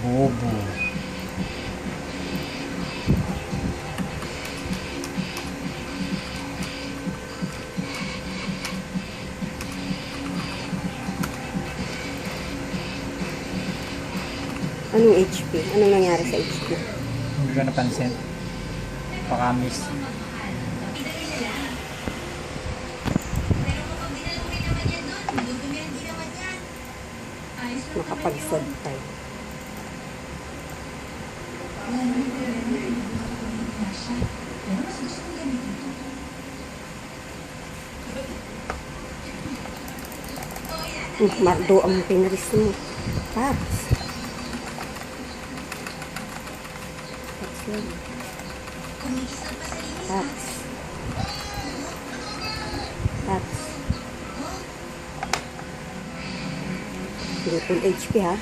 Bobo. Anong HP? Anong nangyari sa HP? Hindi ko napansin. Pakamis. Nakapagsad tayo. Mardo ang pinaris mo. Paps. Paps lang. Paps. Paps. Hindi full HP ha.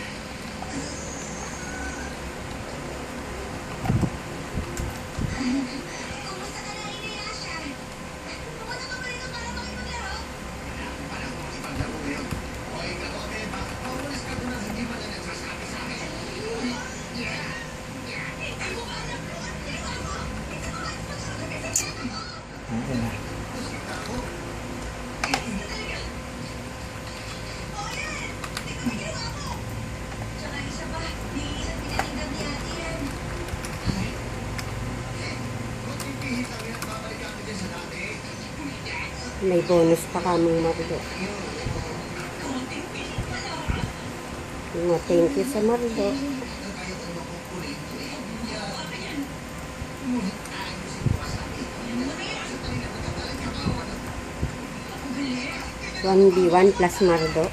Ayan. May bonus pa kaming Mardo. Thank you sa Mardo. One B1 plus Mardo.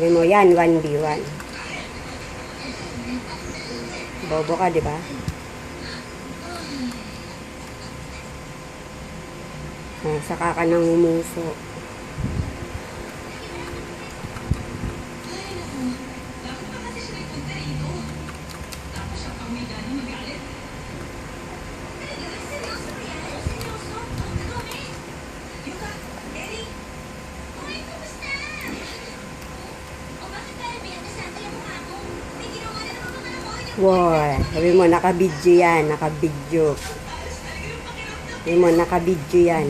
Yan mo yan, 1B1. Bobo ka, di ba? Saka ka nang umuso. Wow, sabi mo nakabidyo yan, nakabidyo. Sabi mo nakabidyo yan.